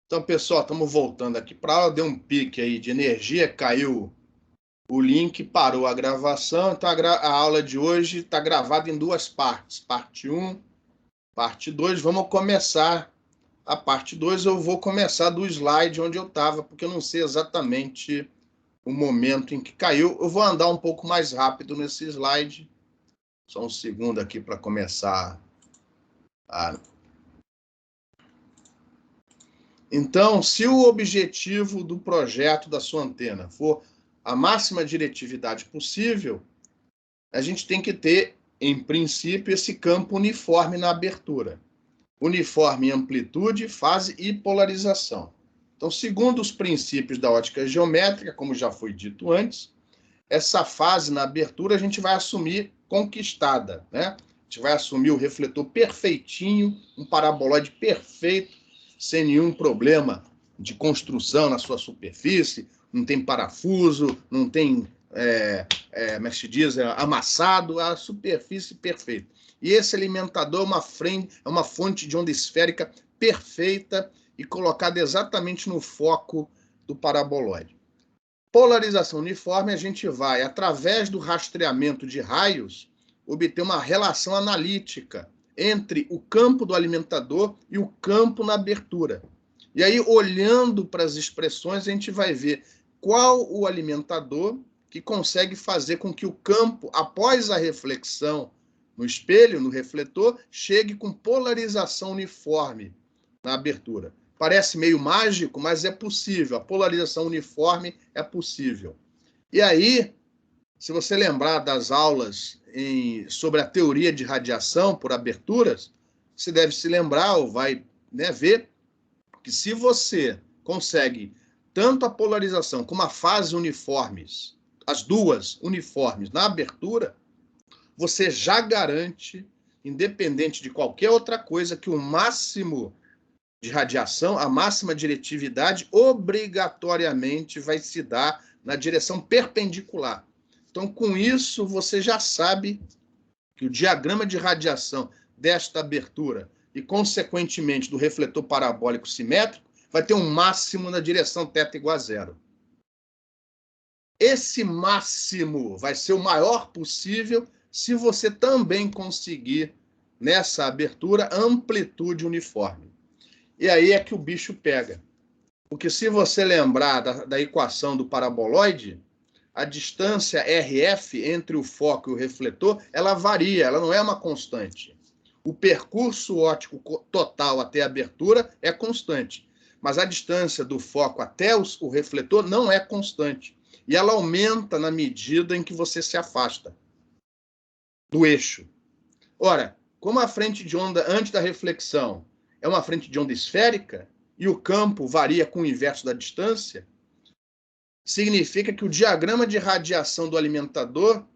Então, pessoal, estamos voltando aqui para a aula. Deu um pique aí de energia, caiu o link, parou a gravação. Então, a aula de hoje está gravada em duas partes. Parte 1, parte 2. Vamos começar a parte 2. Eu vou começar do slide onde eu estava, porque eu não sei exatamente o momento em que caiu. Eu vou andar um pouco mais rápido nesse slide. Só um segundo aqui para começar a... Então, se o objetivo do projeto da sua antena for a máxima diretividade possível, a gente tem que ter, em princípio, esse campo uniforme na abertura. Uniforme em amplitude, fase e polarização. Então, segundo os princípios da ótica geométrica, como já foi dito antes, essa fase na abertura a gente vai assumir conquistada, né? A gente vai assumir o refletor perfeitinho, um paraboloide perfeito, sem nenhum problema de construção na sua superfície, não tem parafuso, não tem, como é que se diz, amassado, a superfície perfeita. E esse alimentador é uma fonte de onda esférica perfeita e colocada exatamente no foco do paraboloide. Polarização uniforme, a gente vai, através do rastreamento de raios, obter uma relação analítica entre o campo do alimentador e o campo na abertura. E aí, olhando para as expressões, a gente vai ver qual o alimentador que consegue fazer com que o campo, após a reflexão no espelho, no refletor, chegue com polarização uniforme na abertura. Parece meio mágico, mas é possível. A polarização uniforme é possível. E aí, se você lembrar das aulas sobre a teoria de radiação por aberturas, você deve se lembrar ou vai, né, ver que se você consegue tanto a polarização como a fase uniformes, as duas uniformes na abertura, você já garante, independente de qualquer outra coisa, que o máximo de radiação, a máxima diretividade obrigatoriamente vai se dar na direção perpendicular. Então, com isso, você já sabe que o diagrama de radiação desta abertura e, consequentemente, do refletor parabólico simétrico vai ter um máximo na direção θ igual a zero. Esse máximo vai ser o maior possível se você também conseguir, nessa abertura, amplitude uniforme. E aí é que o bicho pega. Porque se você lembrar da equação do paraboloide, a distância RF entre o foco e o refletor, ela varia, ela não é uma constante. O percurso óptico total até a abertura é constante, mas a distância do foco até o refletor não é constante. E ela aumenta na medida em que você se afasta do eixo. Ora, como a frente de onda antes da reflexão é uma frente de onda esférica e o campo varia com o inverso da distância, significa que o diagrama de radiação do alimentador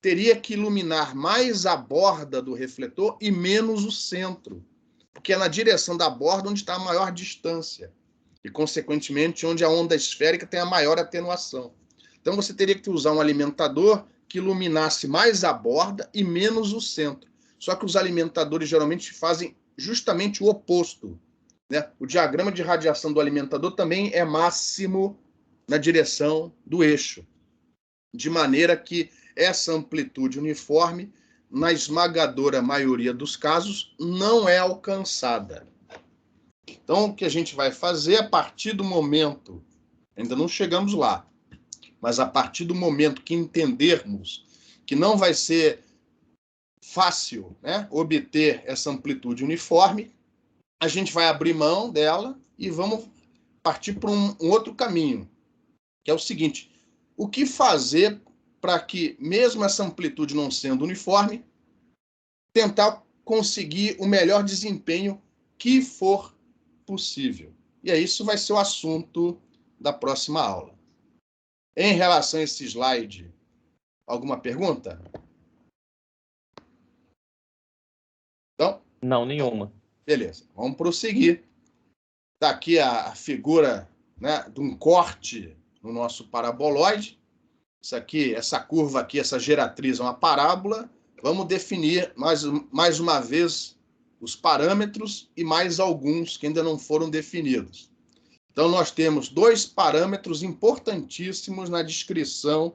teria que iluminar mais a borda do refletor e menos o centro, porque é na direção da borda onde está a maior distância e, consequentemente, onde a onda esférica tem a maior atenuação. Então, você teria que usar um alimentador que iluminasse mais a borda e menos o centro. Só que os alimentadores geralmente fazem justamente o oposto, né? O diagrama de radiação do alimentador também é máximo na direção do eixo, de maneira que essa amplitude uniforme, na esmagadora maioria dos casos, não é alcançada. Então, o que a gente vai fazer a partir do momento, ainda não chegamos lá, mas a partir do momento que entendermos que não vai ser fácil, né, obter essa amplitude uniforme, a gente vai abrir mão dela e vamos partir para um outro caminho, que é o seguinte: o que fazer para que, mesmo essa amplitude não sendo uniforme, tentar conseguir o melhor desempenho que for possível. E aí isso vai ser o assunto da próxima aula. Em relação a esse slide, alguma pergunta? Então, não, nenhuma. Beleza, vamos prosseguir. Está aqui a figura, né, de um corte no nosso paraboloide. Isso aqui, essa curva aqui, essa geratriz é uma parábola. Vamos definir mais uma vez os parâmetros e mais alguns que ainda não foram definidos. Então, nós temos dois parâmetros importantíssimos na descrição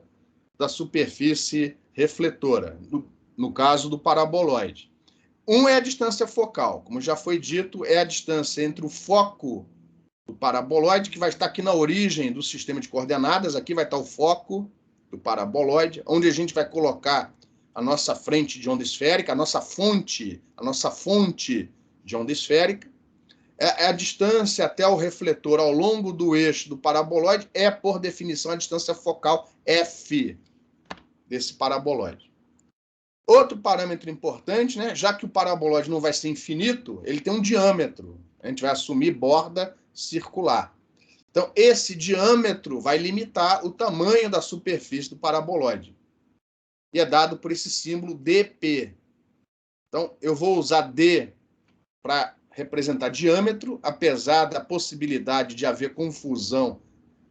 da superfície refletora, no caso do paraboloide. Um é a distância focal, como já foi dito, é a distância entre o foco do paraboloide, que vai estar aqui na origem do sistema de coordenadas, aqui vai estar o foco do paraboloide, onde a gente vai colocar a nossa frente de onda esférica, a nossa fonte de onda esférica. A distância até o refletor ao longo do eixo do paraboloide é, por definição, a distância focal F desse paraboloide. Outro parâmetro importante, né, já que o paraboloide não vai ser infinito, ele tem um diâmetro. A gente vai assumir borda circular. Então, esse diâmetro vai limitar o tamanho da superfície do paraboloide. E é dado por esse símbolo dp. Então, eu vou usar d para representar diâmetro, apesar da possibilidade de haver confusão,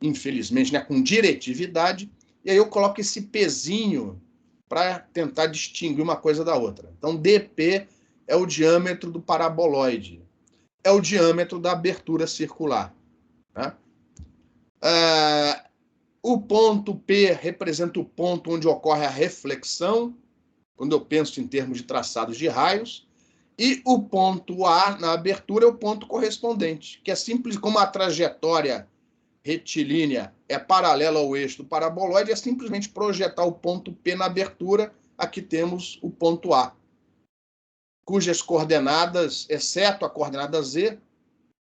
infelizmente, né, com diretividade. E aí eu coloco esse pezinho para tentar distinguir uma coisa da outra. Então, dp é o diâmetro do paraboloide. É o diâmetro da abertura circular. Né? O ponto P representa o ponto onde ocorre a reflexão, quando eu penso em termos de traçados de raios, e o ponto A na abertura é o ponto correspondente, que é simples como a trajetória retilínea é paralela ao eixo do paraboloide, é simplesmente projetar o ponto P na abertura. Aqui temos o ponto A, cujas coordenadas, exceto a coordenada Z,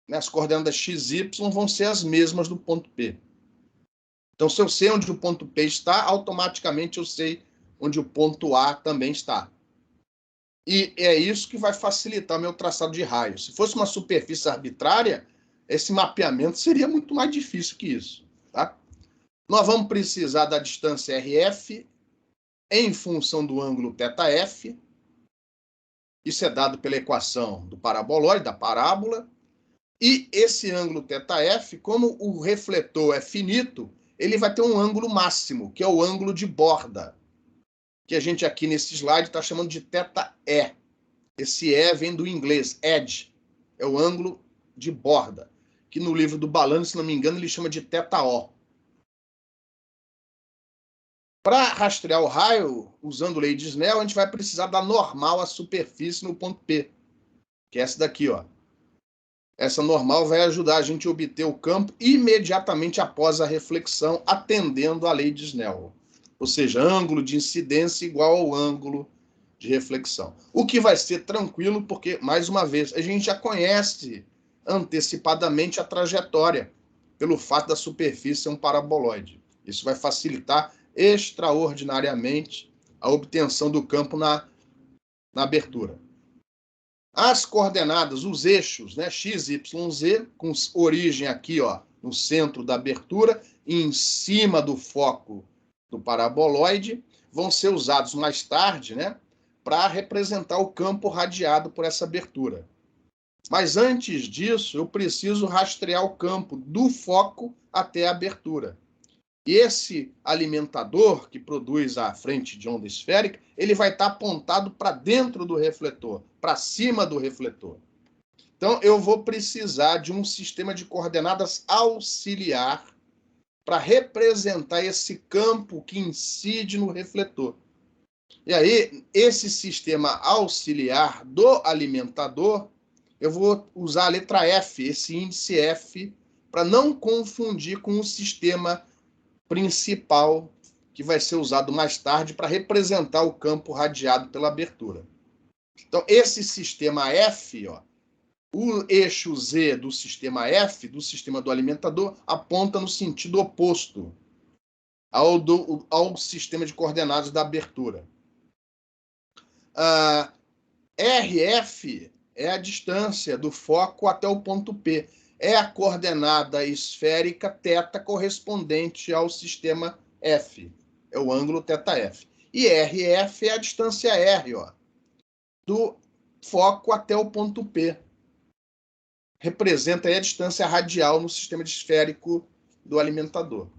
né, as coordenadas x, y vão ser as mesmas do ponto P. Então, se eu sei onde o ponto P está, automaticamente eu sei onde o ponto A também está. E é isso que vai facilitar meu traçado de raios. Se fosse uma superfície arbitrária, esse mapeamento seria muito mais difícil que isso. Tá? Nós vamos precisar da distância RF em função do ângulo θF. Isso é dado pela equação do paraboloide, da parábola. E esse ângulo θF, como o refletor é finito, ele vai ter um ângulo máximo, que é o ângulo de borda, que a gente aqui nesse slide está chamando de θE. Esse E vem do inglês, edge, é o ângulo de borda, que no livro do Balano, se não me engano, ele chama de θO. Para rastrear o raio, usando lei de Snell, a gente vai precisar da normal à superfície no ponto P, que é essa daqui, ó. Essa normal vai ajudar a gente a obter o campo imediatamente após a reflexão, atendendo à lei de Snell. Ou seja, ângulo de incidência igual ao ângulo de reflexão. O que vai ser tranquilo, porque, mais uma vez, a gente já conhece antecipadamente a trajetória, pelo fato da superfície ser um paraboloide. Isso vai facilitar extraordinariamente a obtenção do campo na abertura. As coordenadas, os eixos, né, x, y, z, com origem aqui, ó, no centro da abertura, em cima do foco do paraboloide, vão ser usados mais tarde, né, para representar o campo radiado por essa abertura. Mas antes disso, eu preciso rastrear o campo do foco até a abertura. E esse alimentador que produz a frente de onda esférica, ele vai estar apontado para dentro do refletor, para cima do refletor. Então, eu vou precisar de um sistema de coordenadas auxiliar para representar esse campo que incide no refletor. E aí, esse sistema auxiliar do alimentador, eu vou usar a letra F, esse índice F, para não confundir com o sistema principal que vai ser usado mais tarde para representar o campo radiado pela abertura. Então, esse sistema F, ó, o eixo Z do sistema F, do sistema do alimentador, aponta no sentido oposto ao sistema de coordenadas da abertura. RF é a distância do foco até o ponto P. É a coordenada esférica θ correspondente ao sistema F. É o ângulo θF. E RF é a distância R, ó, do foco até o ponto P. Representa aí a distância radial no sistema esférico do alimentador.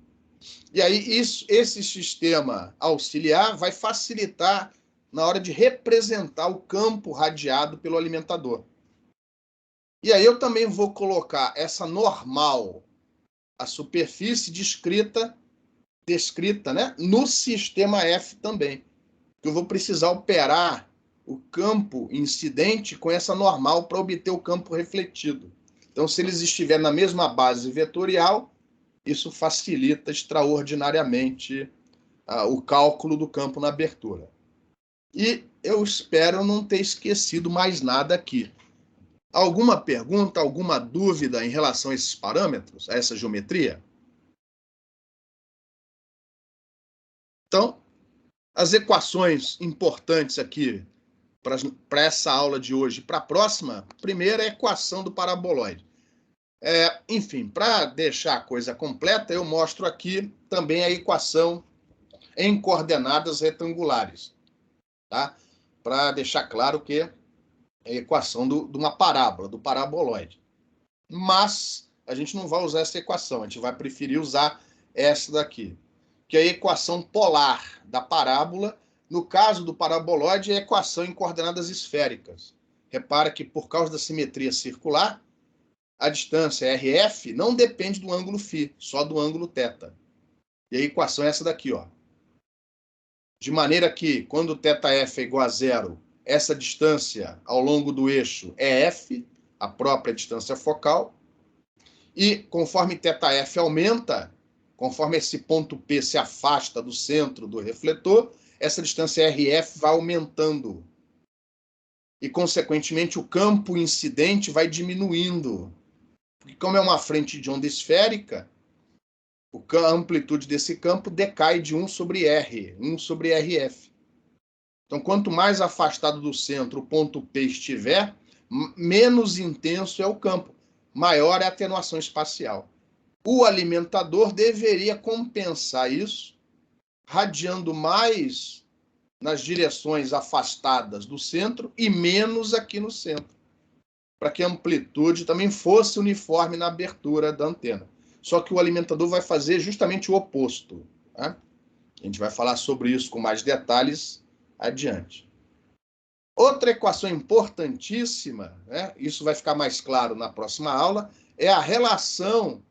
E aí esse sistema auxiliar vai facilitar na hora de representar o campo radiado pelo alimentador. E aí eu também vou colocar essa normal a superfície descrita, né, no sistema F também. Eu vou precisar operar o campo incidente com essa normal para obter o campo refletido. Então, se eles estiverem na mesma base vetorial, isso facilita extraordinariamente o cálculo do campo na abertura. E eu espero não ter esquecido mais nada aqui. Alguma pergunta, alguma dúvida em relação a esses parâmetros, a essa geometria? Então, as equações importantes aqui para essa aula de hoje, para a próxima, primeira é a equação do paraboloide. Enfim, para deixar a coisa completa, eu mostro aqui também a equação em coordenadas retangulares, tá? Para deixar claro que é a equação de uma parábola, do paraboloide. Mas a gente não vai usar essa equação, a gente vai preferir usar essa daqui, que é a equação polar da parábola. No caso do paraboloide, é a equação em coordenadas esféricas. Repara que, por causa da simetria circular, a distância RF não depende do ângulo φ, só do ângulo θ. E a equação é essa daqui, ó. De maneira que, quando θF é igual a zero, essa distância ao longo do eixo é f, a própria distância focal, e conforme θF aumenta, conforme esse ponto P se afasta do centro do refletor, essa distância RF vai aumentando. E, consequentemente, o campo incidente vai diminuindo. Porque, como é uma frente de onda esférica, a amplitude desse campo decai de 1 sobre R, 1 sobre RF. Então, quanto mais afastado do centro o ponto P estiver, menos intenso é o campo, maior é a atenuação espacial. O alimentador deveria compensar isso, radiando mais nas direções afastadas do centro e menos aqui no centro, para que a amplitude também fosse uniforme na abertura da antena. Só que o alimentador vai fazer justamente o oposto, tá? A gente vai falar sobre isso com mais detalhes adiante. Outra equação importantíssima, né, isso vai ficar mais claro na próxima aula, é a relação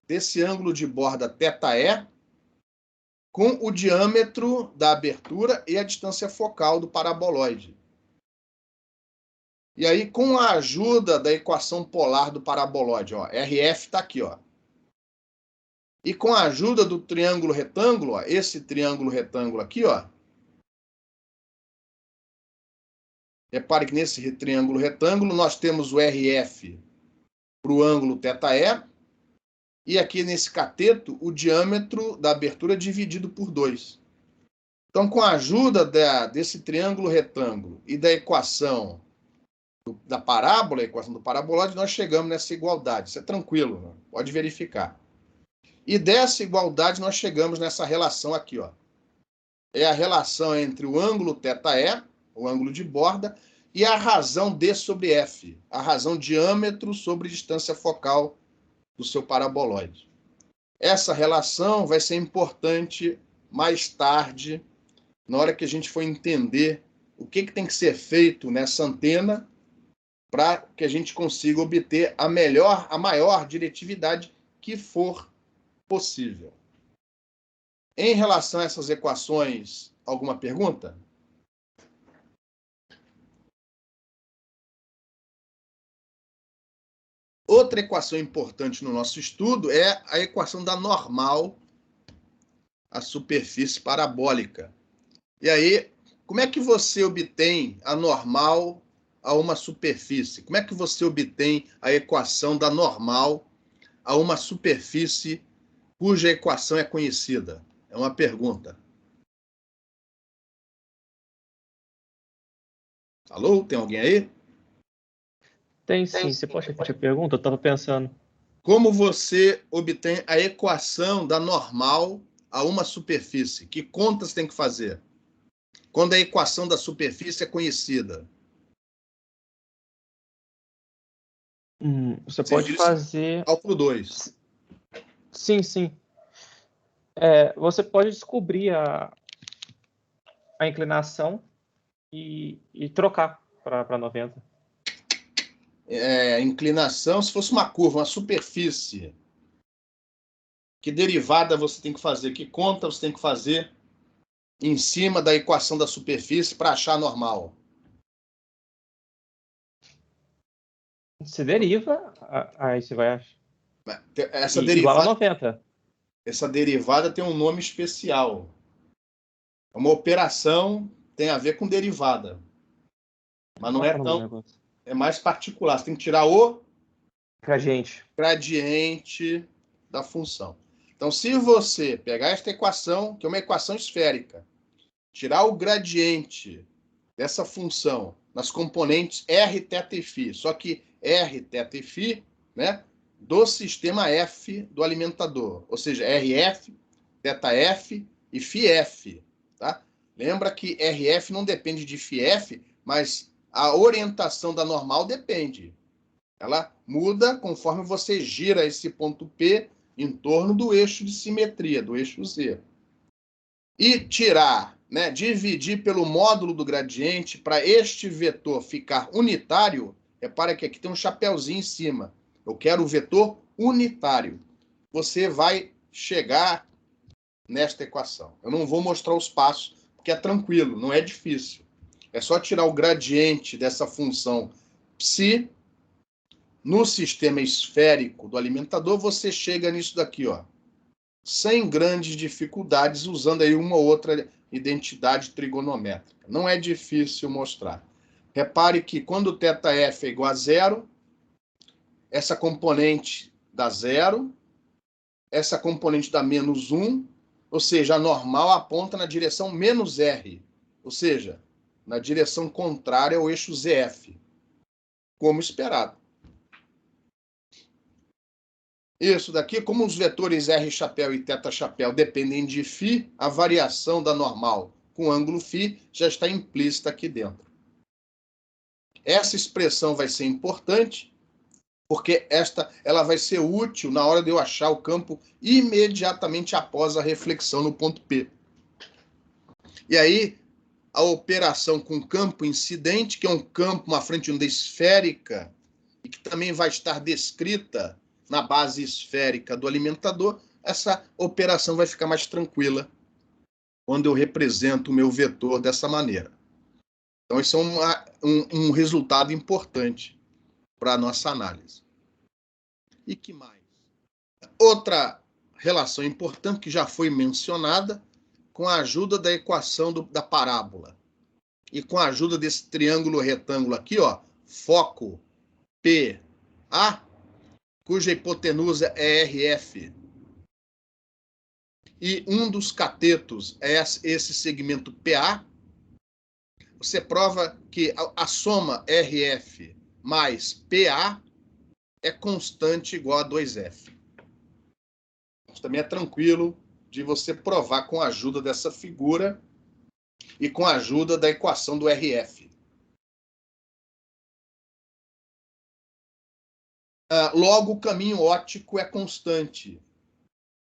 desse ângulo de borda θE com o diâmetro da abertura e a distância focal do paraboloide. E aí, com a ajuda da equação polar do paraboloide, ó, RF está aqui, ó. E com a ajuda do triângulo retângulo, ó, esse triângulo retângulo aqui, ó. Repare que nesse triângulo retângulo nós temos o RF para o ângulo θE, e aqui nesse cateto o diâmetro da abertura dividido por 2. Então, com a ajuda desse triângulo retângulo e da equação da parábola, a equação do paraboloide, nós chegamos nessa igualdade. Isso é tranquilo, né? Pode verificar. E dessa igualdade nós chegamos nessa relação aqui, ó. É a relação entre o ângulo θE, o ângulo de borda, e a razão D sobre F, a razão diâmetro sobre distância focal do seu paraboloide. Essa relação vai ser importante mais tarde, na hora que a gente for entender o que tem que ser feito nessa antena para que a gente consiga obter a maior diretividade que for possível. Em relação a essas equações, alguma pergunta? Outra equação importante no nosso estudo é a equação da normal à superfície parabólica. E aí, como é que você obtém a normal a uma superfície? Como é que você obtém a equação da normal a uma superfície cuja equação é conhecida? É uma pergunta. Alô? Tem alguém aí? Tem sim. Você pode repetir a pergunta? Eu estava pensando. Como você obtém a equação da normal a uma superfície? Que contas tem que fazer? Quando a equação da superfície é conhecida? Você pode fazer... Cálculo 2. Sim, sim. Você pode descobrir a inclinação e trocar para 90. Inclinação, se fosse uma curva, uma superfície. Que derivada você tem que fazer? Que conta você tem que fazer em cima da equação da superfície para achar normal? Se deriva, aí você vai achar. Essa Igual a derivada, 90. essa derivada tem um nome especial. É uma operação, tem a ver com derivada. Mas não Qual que é é o nome do tão. negócio? É mais particular. Você tem que tirar o Gradiente. gradiente da função. Então, se você pegar esta equação, que é uma equação esférica, tirar o gradiente dessa função nas componentes r, θ e φ, só que r, θ e φ, né, do sistema F do alimentador, ou seja, RF, θF e φF, tá? Lembra que RF não depende de φF, mas a orientação da normal depende. Ela muda conforme você gira esse ponto P em torno do eixo de simetria, do eixo Z. E tirar, né, dividir pelo módulo do gradiente para este vetor ficar unitário, repara que aqui tem um chapéuzinho em cima. Eu quero o vetor unitário. Você vai chegar nesta equação. Eu não vou mostrar os passos, porque é tranquilo, não é difícil. É só tirar o gradiente dessa função psi. No sistema esférico do alimentador, você chega nisso daqui, ó, sem grandes dificuldades, usando aí uma ou outra identidade trigonométrica. Não é difícil mostrar. Repare que quando θF é igual a zero, essa componente dá zero, essa componente dá menos 1, ou seja, a normal aponta na direção menos R, ou seja, na direção contrária ao eixo ZF, como esperado. Isso daqui, como os vetores R chapéu e θ chapéu dependem de φ, a variação da normal com ângulo φ já está implícita aqui dentro. Essa expressão vai ser importante, porque ela vai ser útil na hora de eu achar o campo imediatamente após a reflexão no ponto P. E aí, a operação com campo incidente, que é um campo, uma frente onda esférica, e que também vai estar descrita na base esférica do alimentador, essa operação vai ficar mais tranquila quando eu represento o meu vetor dessa maneira. Então, isso é um resultado importante para a nossa análise. E que mais? Outra relação importante que já foi mencionada, com a ajuda da equação da parábola e com a ajuda desse triângulo retângulo aqui, ó, foco PA, cuja hipotenusa é RF, e um dos catetos é esse segmento PA, você prova que a soma RF mais PA é constante igual a 2F. Isso também é tranquilo de você provar com a ajuda dessa figura e com a ajuda da equação do RF. Logo, o caminho óptico é constante,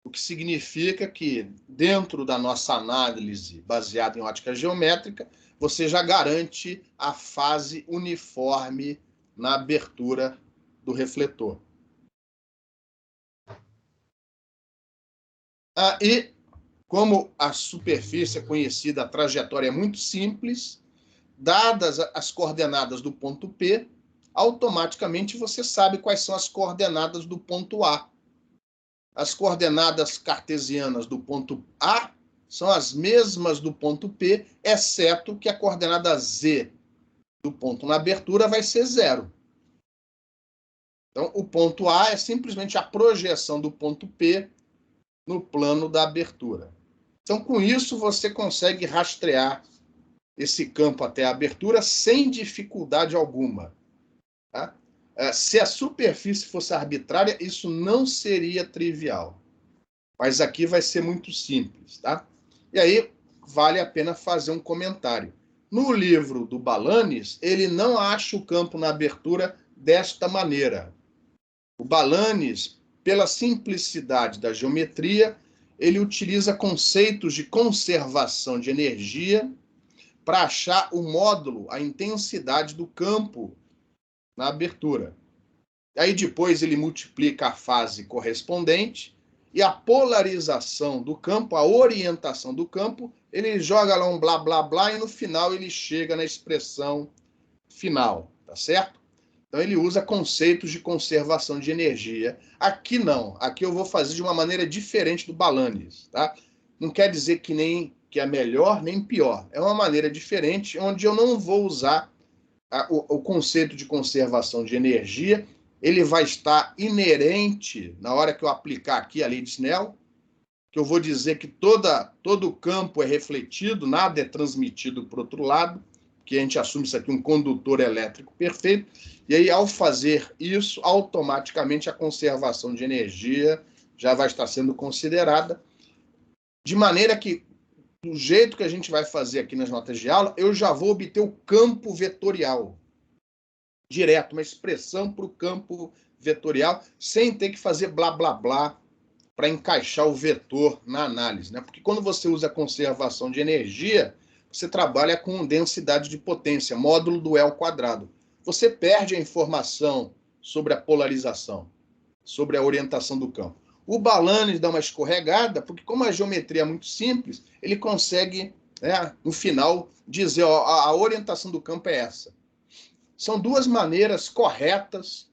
o que significa que, dentro da nossa análise baseada em ótica geométrica, você já garante a fase uniforme na abertura do refletor. E, como a superfície é conhecida, a trajetória é muito simples, dadas as coordenadas do ponto P, automaticamente você sabe quais são as coordenadas do ponto A. As coordenadas cartesianas do ponto A são as mesmas do ponto P, exceto que a coordenada Z do ponto na abertura vai ser 0. Então, o ponto A é simplesmente a projeção do ponto P no plano da abertura. Então, com isso, você consegue rastrear esse campo até a abertura sem dificuldade alguma. Tá? Se a superfície fosse arbitrária, isso não seria trivial. Mas aqui vai ser muito simples, tá? E aí, vale a pena fazer um comentário. No livro do Balanis, ele não acha o campo na abertura desta maneira. O Balanis, pela simplicidade da geometria, ele utiliza conceitos de conservação de energia para achar o módulo, a intensidade do campo na abertura. Aí depois ele multiplica a fase correspondente e a polarização do campo, a orientação do campo, ele joga lá um blá, blá, blá, e no final ele chega na expressão final, tá certo? Então ele usa conceitos de conservação de energia. Aqui não, aqui eu vou fazer de uma maneira diferente do Balanis, tá? Não quer dizer que é melhor nem pior, é uma maneira diferente, onde eu não vou usar o conceito de conservação de energia, ele vai estar inerente na hora que eu aplicar aqui a lei de Snell, que eu vou dizer que todo o campo é refletido, nada é transmitido para o outro lado, que a gente assume isso aqui um condutor elétrico perfeito, e aí ao fazer isso, automaticamente a conservação de energia já vai estar sendo considerada, de maneira que, do jeito que a gente vai fazer aqui nas notas de aula, eu já vou obter o campo vetorial direto, uma expressão para o campo vetorial, sem ter que fazer blá, blá, blá, para encaixar o vetor na análise, né? Porque quando você usa conservação de energia, você trabalha com densidade de potência, módulo do L quadrado. Você perde a informação sobre a polarização, sobre a orientação do campo. O Balanis dá uma escorregada, porque como a geometria é muito simples, ele consegue, né, no final, dizer, ó, a orientação do campo é essa. São duas maneiras corretas,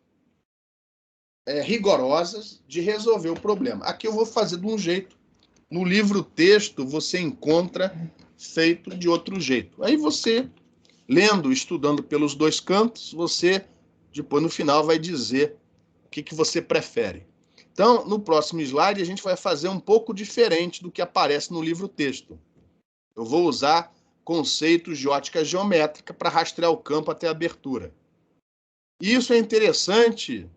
rigorosas, de resolver o problema. Aqui eu vou fazer de um jeito. No livro-texto, você encontra feito de outro jeito. Aí você, lendo, estudando pelos dois cantos, você, depois, no final, vai dizer o que você prefere. Então, no próximo slide, a gente vai fazer um pouco diferente do que aparece no livro-texto. Eu vou usar conceitos de ótica geométrica para rastrear o campo até a abertura. E isso é interessante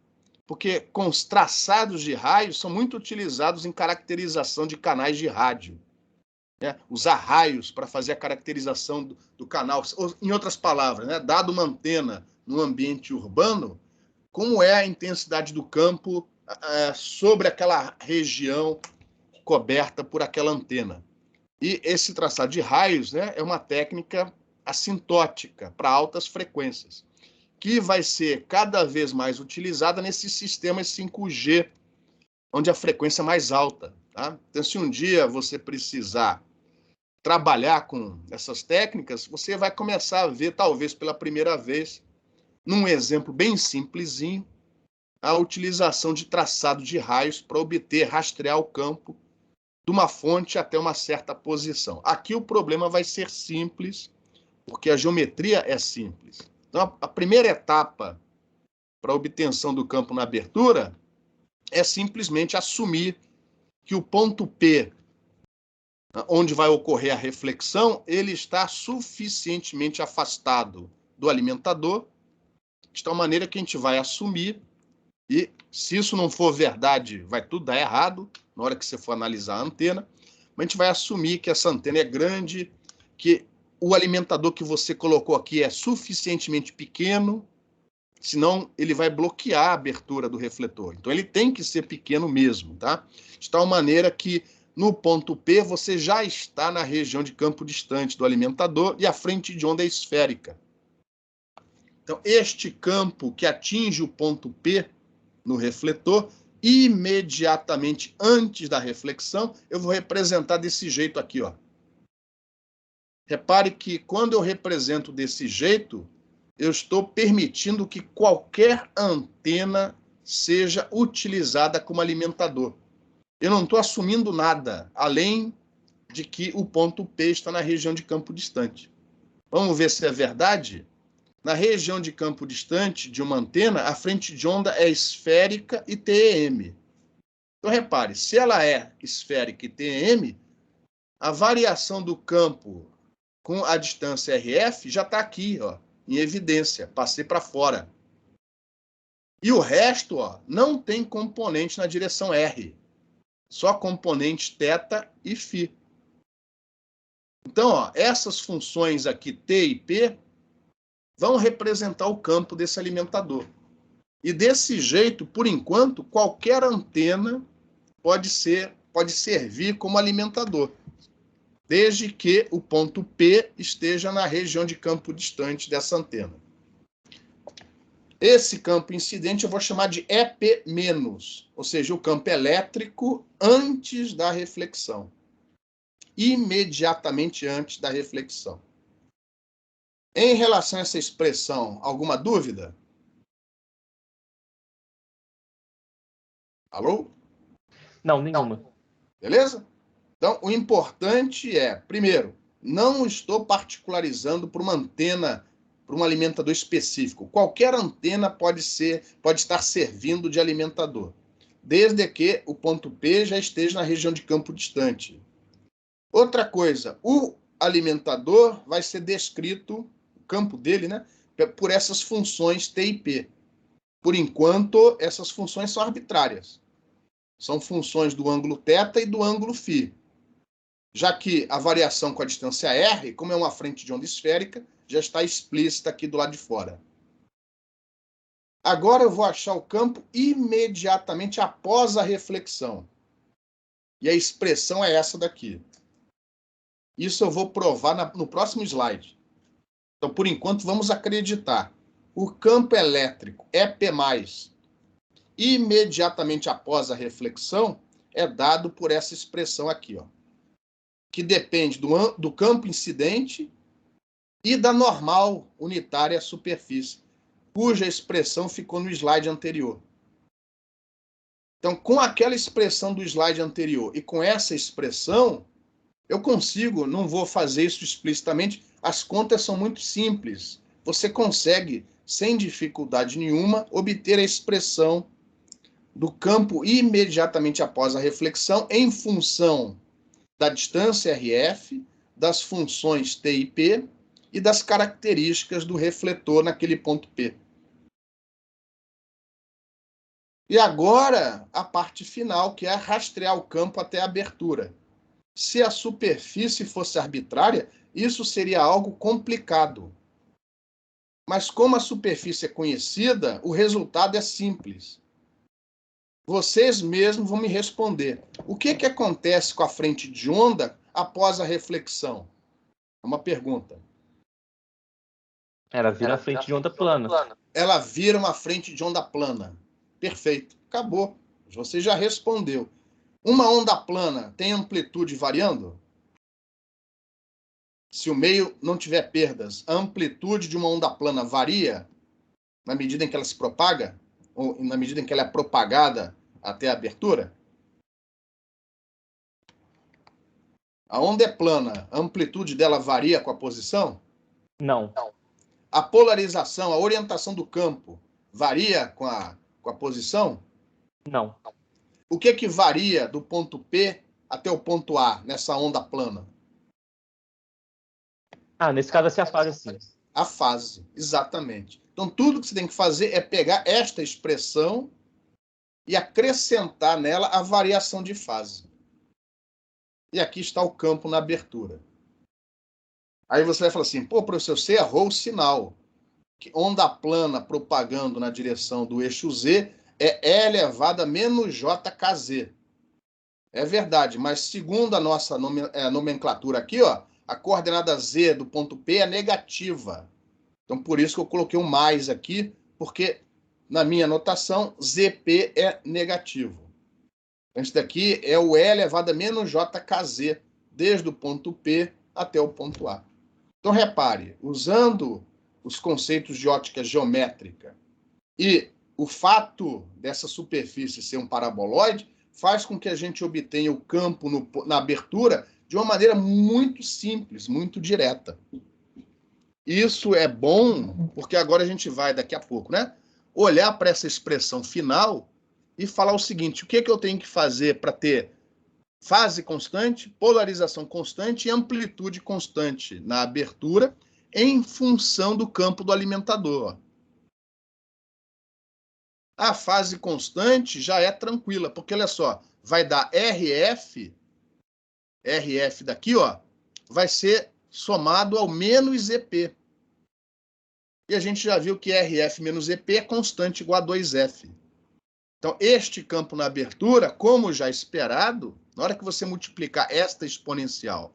porque os traçados de raios são muito utilizados em caracterização de canais de rádio. Né? Usar raios para fazer a caracterização do canal. Ou, em outras palavras, né? Dado uma antena no ambiente urbano, como é a intensidade do campo sobre aquela região coberta por aquela antena. E esse traçado de raios, né, é uma técnica assintótica para altas frequências, que vai ser cada vez mais utilizada nesses sistemas 5G, onde a frequência é mais alta. Tá? Então, se um dia você precisar trabalhar com essas técnicas, você vai começar a ver, talvez pela primeira vez, num exemplo bem simplesinho, a utilização de traçado de raios para obter, rastrear o campo de uma fonte até uma certa posição. Aqui o problema vai ser simples, porque a geometria é simples. Então, a primeira etapa para a obtenção do campo na abertura é simplesmente assumir que o ponto P, onde vai ocorrer a reflexão, ele está suficientemente afastado do alimentador, de tal maneira que a gente vai assumir, e se isso não for verdade, vai tudo dar errado na hora que você for analisar a antena, mas a gente vai assumir que essa antena é grande, que o alimentador que você colocou aqui é suficientemente pequeno, senão ele vai bloquear a abertura do refletor. Então ele tem que ser pequeno mesmo, tá? De tal maneira que no ponto P você já está na região de campo distante do alimentador e a frente de onda é esférica. Então este campo que atinge o ponto P no refletor, imediatamente antes da reflexão, eu vou representar desse jeito aqui, ó. Repare que quando eu represento desse jeito, eu estou permitindo que qualquer antena seja utilizada como alimentador. Eu não estou assumindo nada, além de que o ponto P está na região de campo distante. Vamos ver se é verdade? Na região de campo distante de uma antena, a frente de onda é esférica e TEM. Então, repare, se ela é esférica e TEM, a variação do campo com a distância RF já está aqui, ó, em evidência, passei para fora. E o resto, ó, não tem componente na direção R, só componentes θ e φ. Então, ó, essas funções aqui, T e P, vão representar o campo desse alimentador. E desse jeito, por enquanto, qualquer antena pode servir como alimentador, desde que o ponto P esteja na região de campo distante dessa antena. Esse campo incidente eu vou chamar de EP-, ou seja, o campo elétrico antes da reflexão. Imediatamente antes da reflexão. Em relação a essa expressão, alguma dúvida? Alô? Não, nenhuma. Beleza? Então, o importante é, primeiro, não estou particularizando para uma antena, para um alimentador específico. Qualquer antena pode estar servindo de alimentador, desde que o ponto P já esteja na região de campo distante. Outra coisa, o alimentador vai ser descrito, o campo dele, né, por essas funções T e P. Por enquanto, essas funções são arbitrárias. São funções do ângulo θ e do ângulo φ. Já que a variação com a distância r, como é uma frente de onda esférica, já está explícita aqui do lado de fora. Agora eu vou achar o campo imediatamente após a reflexão. E a expressão é essa daqui. Isso eu vou provar no próximo slide. Então, por enquanto, vamos acreditar. O campo elétrico EP+, imediatamente após a reflexão, é dado por essa expressão aqui, ó, que depende do campo incidente e da normal unitária superfície, cuja expressão ficou no slide anterior. Então, com aquela expressão do slide anterior e com essa expressão, eu consigo, não vou fazer isso explicitamente, as contas são muito simples. Você consegue, sem dificuldade nenhuma, obter a expressão do campo imediatamente após a reflexão em função da distância RF, das funções T e P e das características do refletor naquele ponto P. E agora, a parte final, que é rastrear o campo até a abertura. Se a superfície fosse arbitrária, isso seria algo complicado. Mas como a superfície é conhecida, o resultado é simples. Vocês mesmos vão me responder. O que acontece com a frente de onda após a reflexão? É uma pergunta. Ela vira a frente de onda plana. Ela vira uma frente de onda plana. Perfeito. Acabou. Você já respondeu. Uma onda plana tem amplitude variando? Se o meio não tiver perdas, a amplitude de uma onda plana varia na medida em que ela se propaga? Ou na medida em que ela é propagada até a abertura? A onda é plana, a amplitude dela varia com a posição? Não. A polarização, a orientação do campo varia com a posição? Não. O que varia do ponto P até o ponto A nessa onda plana? Nesse caso, essa é a fase, sim. A fase, exatamente. Então, tudo que você tem que fazer é pegar esta expressão e acrescentar nela a variação de fase. E aqui está o campo na abertura. Aí você vai falar assim, pô, professor, você errou o sinal. Onda plana propagando na direção do eixo Z é E elevado a menos JKZ. É verdade, mas segundo a nossa nomenclatura aqui, ó, a coordenada Z do ponto P é negativa. Então, por isso que eu coloquei um mais aqui, porque na minha anotação, ZP é negativo. Esse daqui é o E elevado a menos JKZ, desde o ponto P até o ponto A. Então, repare, usando os conceitos de ótica geométrica e o fato dessa superfície ser um paraboloide faz com que a gente obtenha o campo na abertura de uma maneira muito simples, muito direta. Isso é bom porque agora a gente vai, daqui a pouco, né, olhar para essa expressão final e falar o seguinte, o que eu tenho que fazer para ter fase constante, polarização constante e amplitude constante na abertura em função do campo do alimentador. A fase constante já é tranquila, porque olha só, vai dar RF daqui, ó, vai ser somado ao menos EP. E a gente já viu que RF menos EP é constante igual a 2F. Então, este campo na abertura, como já esperado, na hora que você multiplicar esta exponencial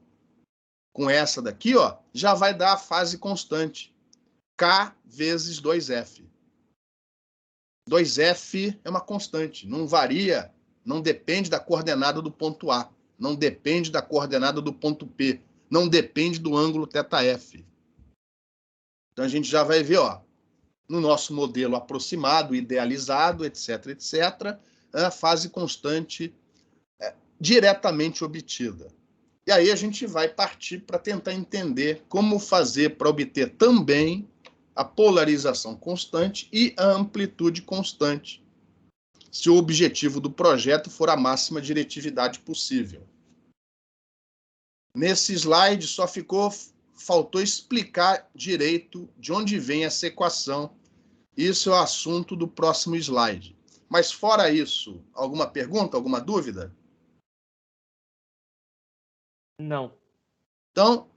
com essa daqui, ó, já vai dar a fase constante, K vezes 2F. 2F é uma constante, não varia, não depende da coordenada do ponto A, não depende da coordenada do ponto P, não depende do ângulo θF. Então, a gente já vai ver, ó, no nosso modelo aproximado, idealizado, etc., etc., a fase constante diretamente obtida. E aí a gente vai partir para tentar entender como fazer para obter também a polarização constante e a amplitude constante, se o objetivo do projeto for a máxima diretividade possível. Nesse slide só faltou explicar direito de onde vem essa equação. Isso é o assunto do próximo slide. Mas fora isso, alguma pergunta, alguma dúvida? Não. Então,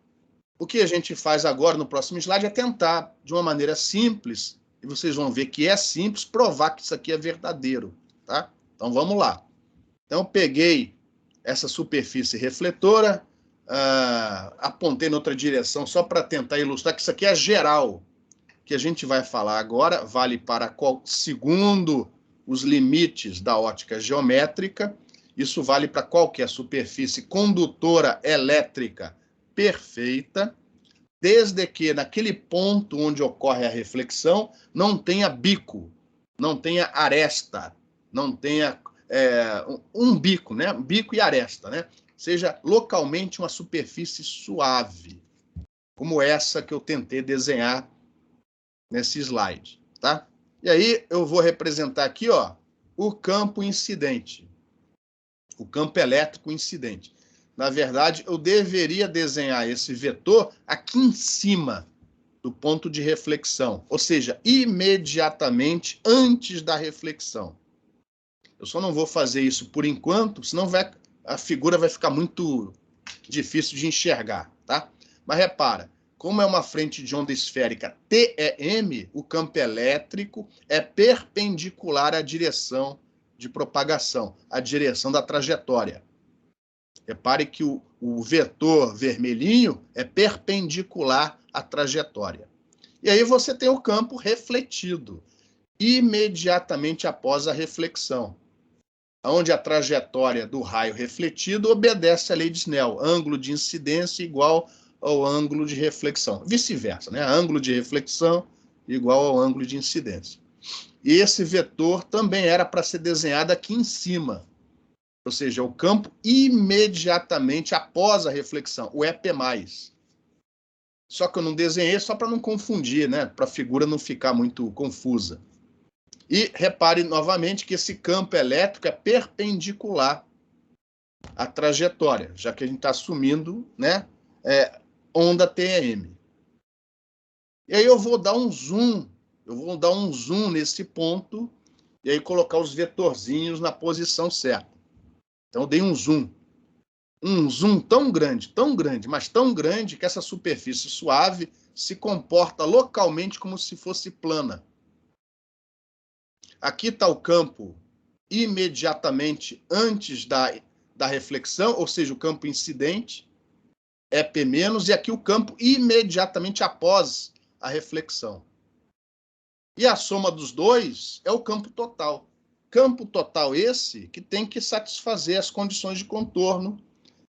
o que a gente faz agora no próximo slide é tentar, de uma maneira simples, e vocês vão ver que é simples, provar que isso aqui é verdadeiro, tá? Então, vamos lá. Então, eu peguei essa superfície refletora, apontei em outra direção só para tentar ilustrar que isso aqui é geral. O que a gente vai falar agora vale para segundo os limites da ótica geométrica, isso vale para qualquer superfície condutora elétrica perfeita, desde que naquele ponto onde ocorre a reflexão não tenha bico, não tenha aresta, não tenha um bico, né? Bico e aresta, né? Seja localmente uma superfície suave, como essa que eu tentei desenhar nesse slide, tá? E aí eu vou representar aqui, ó, o campo incidente, o campo elétrico incidente. Na verdade, eu deveria desenhar esse vetor aqui em cima do ponto de reflexão, ou seja, imediatamente antes da reflexão. Eu só não vou fazer isso por enquanto, senão a figura vai ficar muito difícil de enxergar, tá? Mas repara, como é uma frente de onda esférica TEM, o campo elétrico é perpendicular à direção de propagação, à direção da trajetória. Repare que o vetor vermelhinho é perpendicular à trajetória. E aí você tem o campo refletido, imediatamente após a reflexão, onde a trajetória do raio refletido obedece à lei de Snell, ângulo de incidência igual ao ângulo de reflexão. Vice-versa, né? Ângulo de reflexão igual ao ângulo de incidência. E esse vetor também era para ser desenhado aqui em cima, ou seja, o campo imediatamente após a reflexão, o EP+. Só que eu não desenhei só para não confundir, né? Para a figura não ficar muito confusa. E repare novamente que esse campo elétrico é perpendicular à trajetória, já que a gente está assumindo, né, onda TEM. E aí eu vou dar um zoom nesse ponto e aí colocar os vetorzinhos na posição certa. Então eu dei um zoom tão grande, mas tão grande que essa superfície suave se comporta localmente como se fosse plana. Aqui está o campo imediatamente antes da reflexão, ou seja, o campo incidente, EP-, e aqui o campo imediatamente após a reflexão. E a soma dos dois é o campo total. Campo total esse que tem que satisfazer as condições de contorno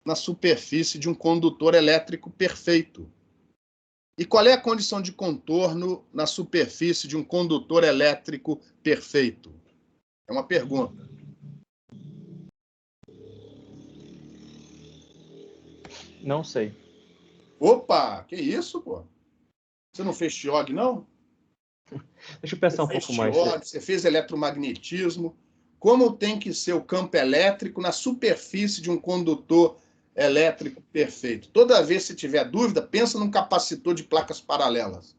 na superfície de um condutor elétrico perfeito. E qual é a condição de contorno na superfície de um condutor elétrico perfeito? É uma pergunta. Não sei. Opa, que isso, pô? Você não fez TIOG, não? Deixa eu pensar um pouco mais. Você fez eletromagnetismo. Como tem que ser o campo elétrico na superfície de um condutor elétrico perfeito? Toda vez que você tiver dúvida, pensa num capacitor de placas paralelas.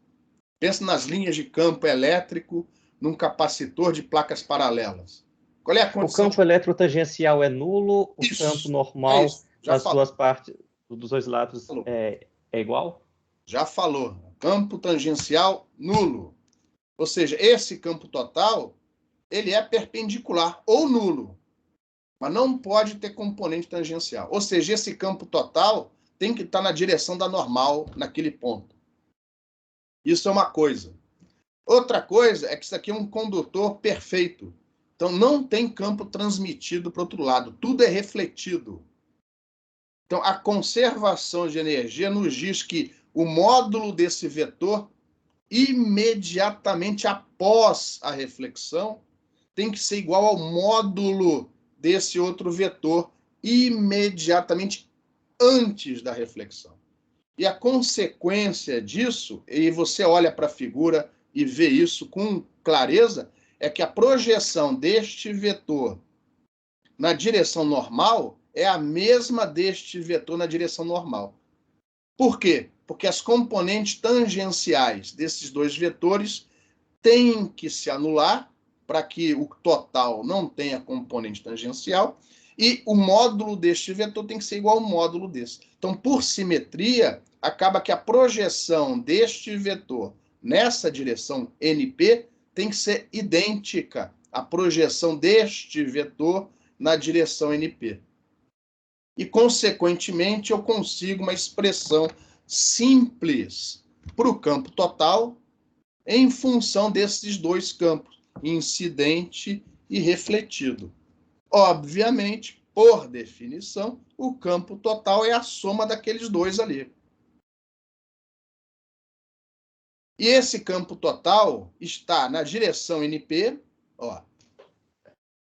Pensa nas linhas de campo elétrico num capacitor de placas paralelas. Qual é a condição? O campo eletrotangencial é nulo, o campo normal das duas partes, dos dois lados é igual? Já falou. Campo tangencial nulo. Ou seja, esse campo total, ele é perpendicular ou nulo, mas não pode ter componente tangencial. Ou seja, esse campo total tem que estar na direção da normal naquele ponto. Isso é uma coisa. Outra coisa é que isso aqui é um condutor perfeito. Então, não tem campo transmitido para o outro lado. Tudo é refletido. Então, a conservação de energia nos diz que o módulo desse vetor, imediatamente após a reflexão, tem que ser igual ao módulo desse outro vetor, imediatamente antes da reflexão. E a consequência disso, e você olha para a figura e vê isso com clareza, é que a projeção deste vetor na direção normal é a mesma deste vetor na direção normal. Por quê? Porque as componentes tangenciais desses dois vetores têm que se anular para que o total não tenha componente tangencial, e o módulo deste vetor tem que ser igual ao módulo desse. Então, por simetria, acaba que a projeção deste vetor nessa direção NP tem que ser idêntica à projeção deste vetor na direção NP. E, consequentemente, eu consigo uma expressão simples para o campo total em função desses dois campos, incidente e refletido. Obviamente, por definição, o campo total é a soma daqueles dois ali. E esse campo total está na direção NP, ó,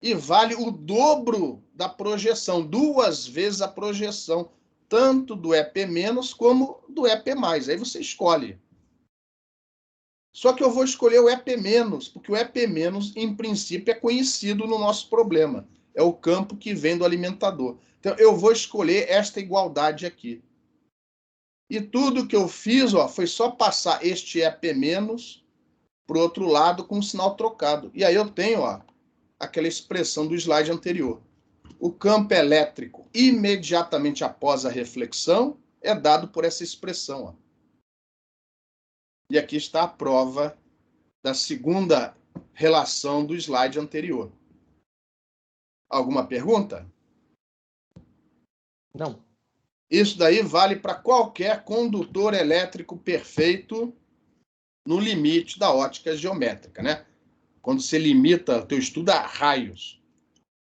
e vale o dobro da projeção, 2 vezes a projeção, tanto do EP- como do EP+. Aí você escolhe. Só que eu vou escolher o EP-, porque o EP-, em princípio, é conhecido no nosso problema. É o campo que vem do alimentador. Então, eu vou escolher esta igualdade aqui. E tudo que eu fiz, ó, foi só passar este EP- para o outro lado com um sinal trocado. E aí eu tenho, ó, aquela expressão do slide anterior. O campo elétrico, imediatamente após a reflexão, é dado por essa expressão, ó. E aqui está a prova da segunda relação do slide anterior. Alguma pergunta? Não. Isso daí vale para qualquer condutor elétrico perfeito no limite da ótica geométrica, né? Quando você limita o teu estudo a raios,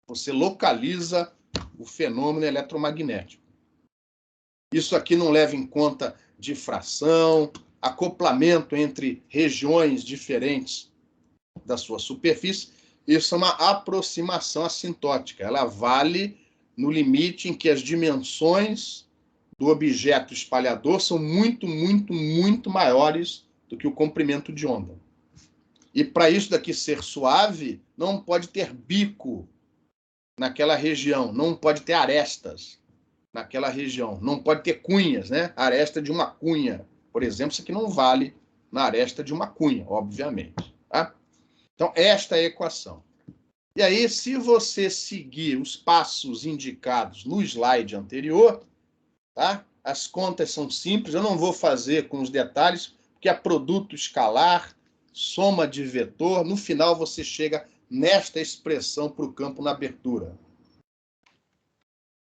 você localiza o fenômeno eletromagnético. Isso aqui não leva em conta difração, acoplamento entre regiões diferentes da sua superfície. Isso é uma aproximação assintótica. Ela vale no limite em que as dimensões do objeto espalhador são muito, muito, muito maiores do que o comprimento de onda. E para isso daqui ser suave, não pode ter bico naquela região, não pode ter arestas naquela região, não pode ter cunhas, né? Aresta de uma cunha, por exemplo, isso aqui não vale na aresta de uma cunha, obviamente. Tá? Então, esta é a equação. E aí, se você seguir os passos indicados no slide anterior, tá? As contas são simples, eu não vou fazer com os detalhes, porque é produto escalar, soma de vetor, no final você chega nesta expressão para o campo na abertura,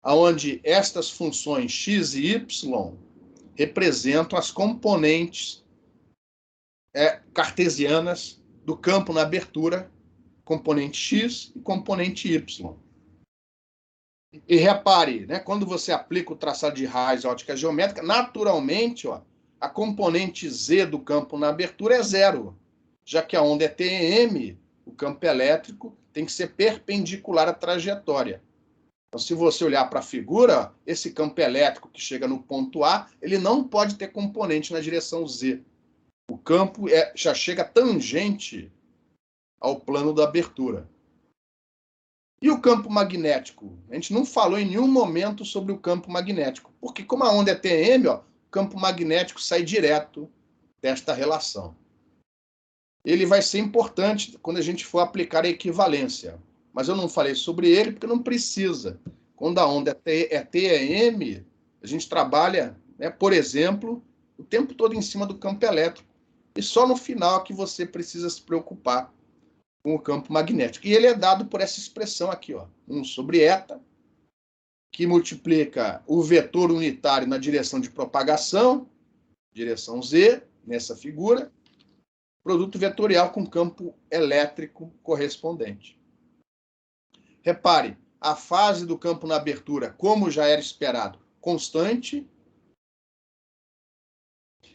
onde estas funções x e y representam as componentes cartesianas do campo na abertura, componente x e componente y. E repare, né, quando você aplica o traçado de raios à ótica geométrica, naturalmente, ó, a componente z do campo na abertura é zero, já que a onda é TEM, o campo elétrico tem que ser perpendicular à trajetória. Então, se você olhar para a figura, esse campo elétrico que chega no ponto A, ele não pode ter componente na direção z. O campo já chega tangente ao plano da abertura. E o campo magnético? A gente não falou em nenhum momento sobre o campo magnético, porque como a onda é TM, ó, o campo magnético sai direto desta relação. Ele vai ser importante quando a gente for aplicar a equivalência, mas eu não falei sobre ele porque não precisa. Quando a onda é TEM, a gente trabalha, né, por exemplo, o tempo todo em cima do campo elétrico, e só no final que você precisa se preocupar com o campo magnético. E ele é dado por essa expressão aqui, ó, 1 sobre eta, que multiplica o vetor unitário na direção de propagação, direção z, nessa figura, produto vetorial com campo elétrico correspondente. Repare, a fase do campo na abertura, como já era esperado, constante,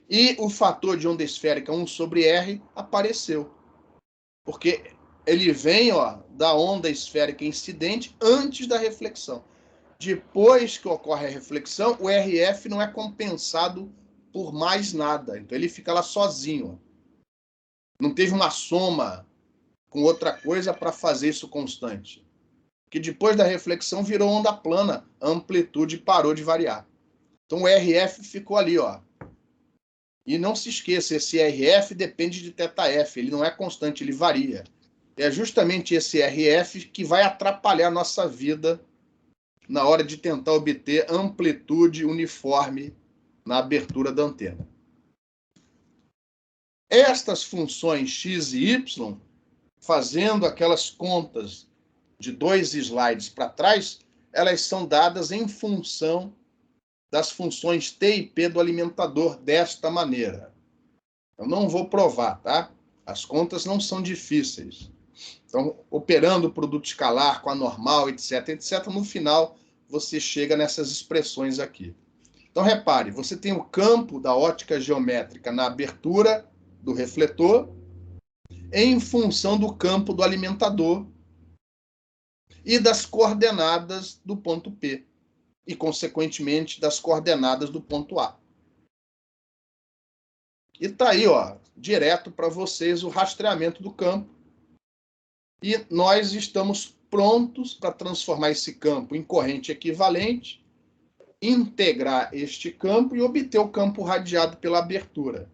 e o fator de onda esférica 1 sobre R apareceu, porque ele vem da onda esférica incidente antes da reflexão. Depois que ocorre a reflexão, o RF não é compensado por mais nada. Então, ele fica lá sozinho. Não teve uma soma com outra coisa para fazer isso constante. Que depois da reflexão virou onda plana, a amplitude parou de variar. Então, o RF ficou ali, ó. E não se esqueça, esse RF depende de θF. Ele não é constante, ele varia. É justamente esse RF que vai atrapalhar a nossa vida na hora de tentar obter amplitude uniforme na abertura da antena. Estas funções x e y, fazendo aquelas contas de 2 slides para trás, elas são dadas em função das funções t e p do alimentador desta maneira. Eu não vou provar, tá? As contas não são difíceis. Então, operando o produto escalar com a normal, etc., etc., no final você chega nessas expressões aqui. Então, repare, você tem o campo da ótica geométrica na abertura do refletor em função do campo do alimentador e das coordenadas do ponto P e, consequentemente, das coordenadas do ponto A. E está aí, ó, direto para vocês o rastreamento do campo. E nós estamos prontos para transformar esse campo em corrente equivalente, integrar este campo e obter o campo radiado pela abertura.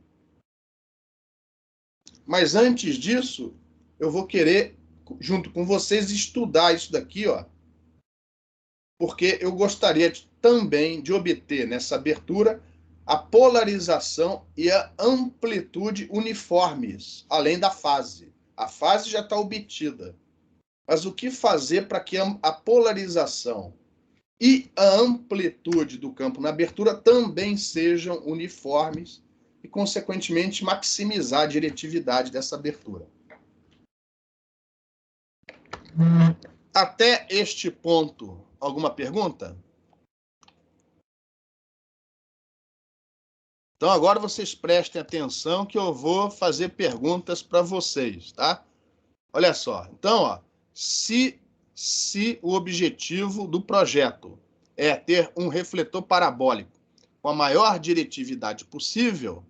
Mas antes disso, eu vou querer, junto com vocês, estudar isso daqui, ó, porque eu gostaria também de obter nessa abertura a polarização e a amplitude uniformes, além da fase. A fase já está obtida. Mas o que fazer para que a polarização e a amplitude do campo na abertura também sejam uniformes e, consequentemente, maximizar a diretividade dessa abertura? Até este ponto, alguma pergunta? Então, agora vocês prestem atenção que eu vou fazer perguntas para vocês, tá? Olha só. Então, ó, se o objetivo do projeto é ter um refletor parabólico com a maior diretividade possível,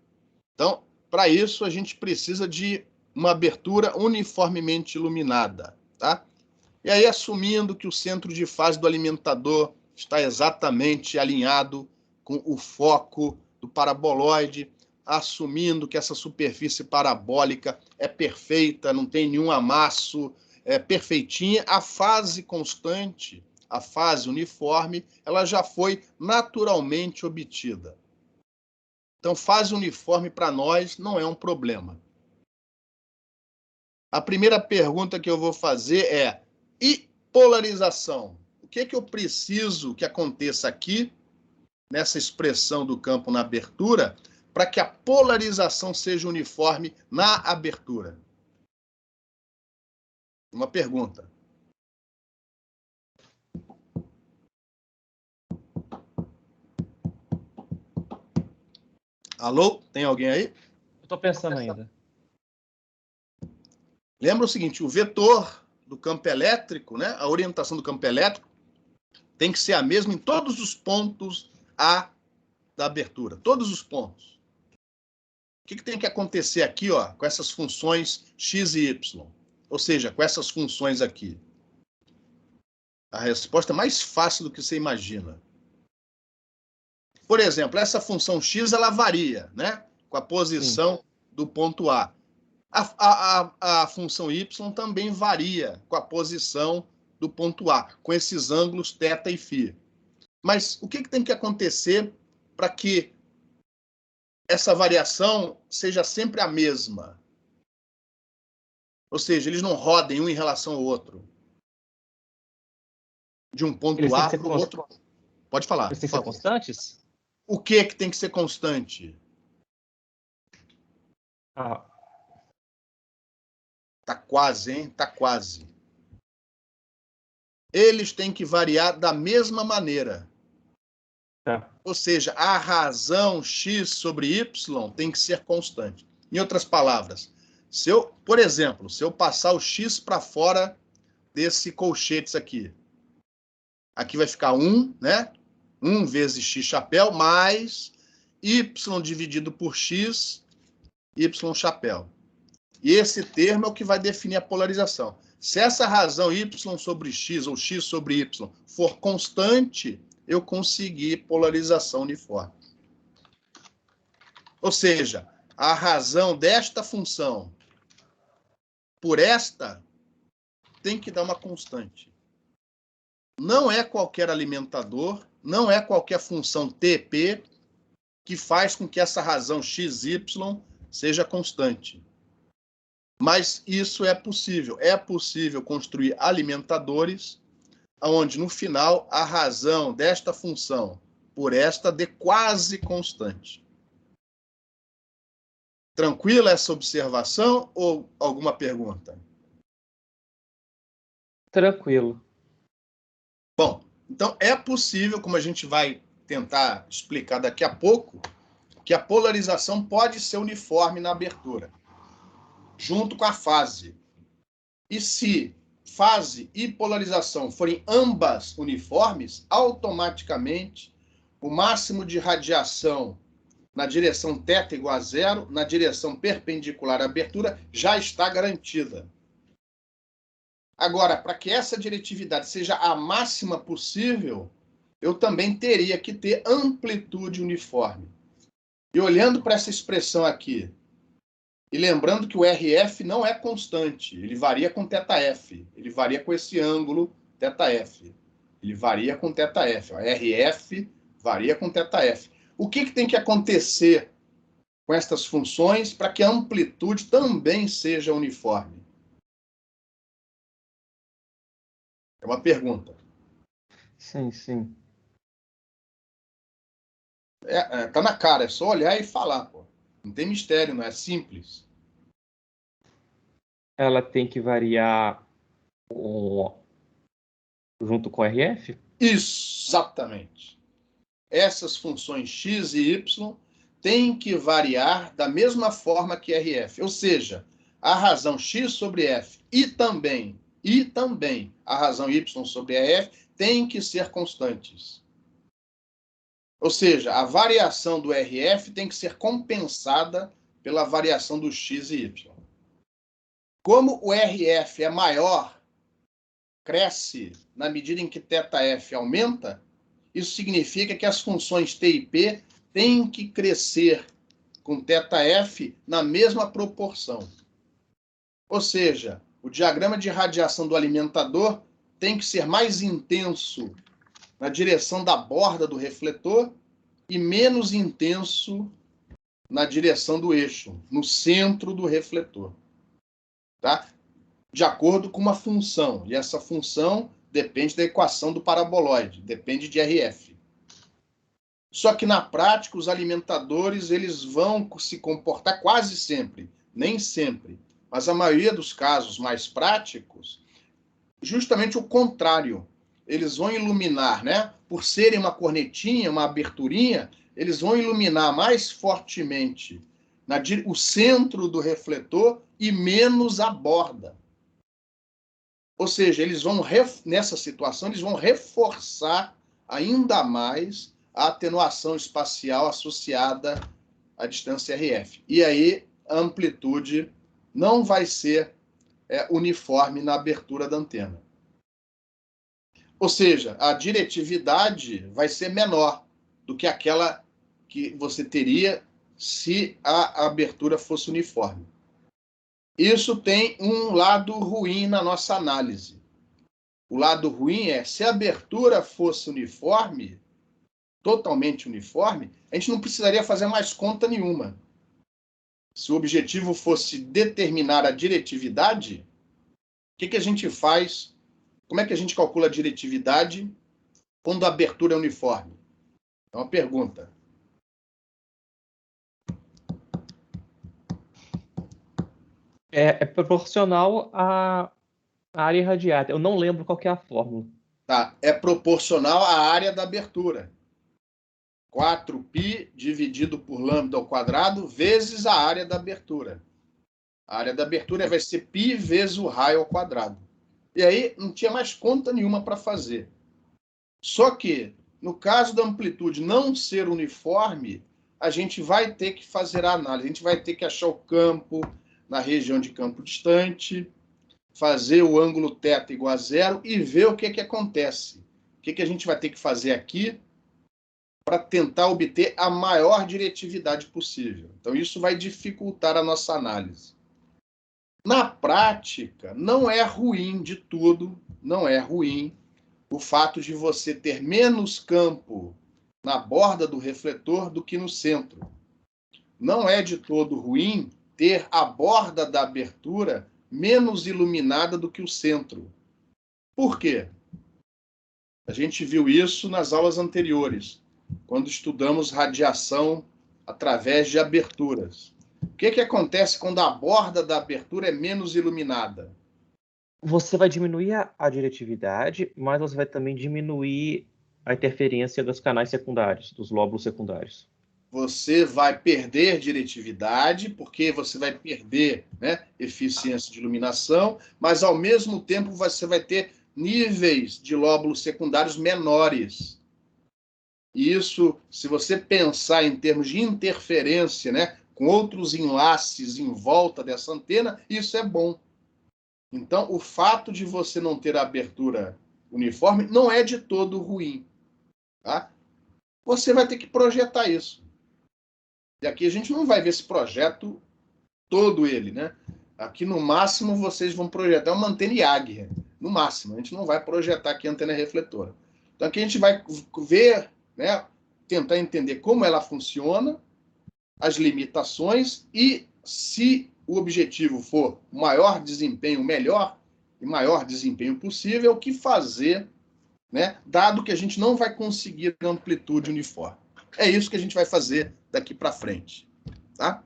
então, para isso, a gente precisa de uma abertura uniformemente iluminada, tá? E aí, assumindo que o centro de fase do alimentador está exatamente alinhado com o foco do paraboloide, assumindo que essa superfície parabólica é perfeita, não tem nenhum amasso, é perfeitinha, a fase constante, a fase uniforme, ela já foi naturalmente obtida. Então, fase uniforme para nós não é um problema. A primeira pergunta que eu vou fazer é: e polarização? O que é que eu preciso que aconteça aqui, nessa expressão do campo na abertura, para que a polarização seja uniforme na abertura? Uma pergunta. Alô? Tem alguém aí? Eu estou pensando ainda. Lembra o seguinte, o vetor do campo elétrico, né, a orientação do campo elétrico, tem que ser a mesma em todos os pontos A da abertura, todos os pontos. O que tem que acontecer aqui, ó, com essas funções x e y? Ou seja, com essas funções aqui. A resposta é mais fácil do que você imagina. Por exemplo, essa função x, ela varia, né, com a posição do ponto A. A função y também varia com a posição do ponto A, com esses ângulos θ e φ. Mas o que tem que acontecer para que essa variação seja sempre a mesma? Ou seja, eles não rodem um em relação ao outro. De um ponto A para o outro. Pode falar. Eles têm que ser constantes? O que tem que ser constante? Tá quase, hein? Tá quase. Eles têm que variar da mesma maneira. Tá. Ou seja, a razão x sobre y tem que ser constante. Em outras palavras, por exemplo, se eu passar o x para fora desse colchetes aqui vai ficar 1, né? 1 vezes x chapéu, mais y dividido por x, y chapéu. E esse termo é o que vai definir a polarização. Se essa razão y sobre x ou x sobre y for constante, eu consegui polarização uniforme. Ou seja, a razão desta função por esta tem que dar uma constante. Não é qualquer alimentador, não é qualquer função TP que faz com que essa razão XY seja constante. Mas isso é possível. É possível construir alimentadores onde, no final, a razão desta função por esta dê quase constante. Tranquila essa observação ou alguma pergunta? Tranquilo. Bom, então é possível, como a gente vai tentar explicar daqui a pouco, que a polarização pode ser uniforme na abertura, junto com a fase. E se fase e polarização forem ambas uniformes, automaticamente o máximo de radiação na direção θ igual a zero, na direção perpendicular à abertura, já está garantida. Agora, para que essa diretividade seja a máxima possível, eu também teria que ter amplitude uniforme. E olhando para essa expressão aqui, e lembrando que o RF não é constante, ele varia com θF, ele varia com esse ângulo θF, ele varia com θF, a RF varia com θF. O que tem que acontecer com estas funções para que a amplitude também seja uniforme? É uma pergunta. Sim, sim. Tá na cara, é só olhar e falar, pô. Não tem mistério, não é simples. Ela tem que variar junto com o RF? Exatamente. Essas funções x e y têm que variar da mesma forma que RF. Ou seja, a razão x sobre f e também a razão y sobre RF têm que ser constantes. Ou seja, a variação do RF tem que ser compensada pela variação do x e y. Como o RF é maior, cresce na medida em que θF aumenta, isso significa que as funções t e p têm que crescer com θF na mesma proporção. Ou seja, o diagrama de radiação do alimentador tem que ser mais intenso na direção da borda do refletor e menos intenso na direção do eixo, no centro do refletor. Tá? De acordo com uma função. E essa função depende da equação do paraboloide, depende de RF. Só que na prática, os alimentadores eles vão se comportar quase sempre, nem sempre, mas a maioria dos casos mais práticos, justamente o contrário. Eles vão iluminar, né? Por serem uma cornetinha, uma aberturinha, eles vão iluminar mais fortemente o centro do refletor e menos a borda. Ou seja, eles vão, nessa situação, eles vão reforçar ainda mais a atenuação espacial associada à distância RF. E aí a amplitude não vai ser uniforme na abertura da antena. Ou seja, a diretividade vai ser menor do que aquela que você teria se a abertura fosse uniforme. Isso tem um lado ruim na nossa análise. O lado ruim é, se a abertura fosse uniforme, totalmente uniforme, a gente não precisaria fazer mais conta nenhuma. Se o objetivo fosse determinar a diretividade, o que a gente faz? Como é que a gente calcula a diretividade quando a abertura é uniforme? É uma pergunta. É proporcional à área irradiada. Eu não lembro qual que é a fórmula. Tá, é proporcional à área da abertura. 4π dividido por lambda ao quadrado vezes a área da abertura. A área da abertura vai ser π vezes o raio ao quadrado. E aí não tinha mais conta nenhuma para fazer. Só que, no caso da amplitude não ser uniforme, a gente vai ter que fazer a análise. A gente vai ter que achar o campo na região de campo distante, fazer o ângulo θ igual a zero e ver o que acontece. O que a gente vai ter que fazer aqui para tentar obter a maior diretividade possível. Então, isso vai dificultar a nossa análise. Na prática, não é ruim de tudo, não é ruim o fato de você ter menos campo na borda do refletor do que no centro. Não é de todo ruim ter a borda da abertura menos iluminada do que o centro. Por quê? A gente viu isso nas aulas anteriores, quando estudamos radiação através de aberturas. O que acontece quando a borda da abertura é menos iluminada? Você vai diminuir a diretividade, mas você vai também diminuir a interferência dos canais secundários, dos lóbulos secundários. Você vai perder diretividade, porque você vai perder, né, eficiência de iluminação, mas, ao mesmo tempo, você vai ter níveis de lóbulos secundários menores. E isso, se você pensar em termos de interferência, né, com outros enlaces em volta dessa antena, isso é bom. Então, o fato de você não ter a abertura uniforme não é de todo ruim. Tá? Você vai ter que projetar isso. E aqui a gente não vai ver esse projeto todo ele, né? Aqui, no máximo, vocês vão projetar uma antena IAG. No máximo. A gente não vai projetar aqui a antena refletora. Então, aqui a gente vai ver, né, tentar entender como ela funciona, as limitações e, se o objetivo for maior desempenho, melhor e maior desempenho possível, o que fazer, né, dado que a gente não vai conseguir amplitude uniforme. É isso que a gente vai fazer daqui para frente. Tá?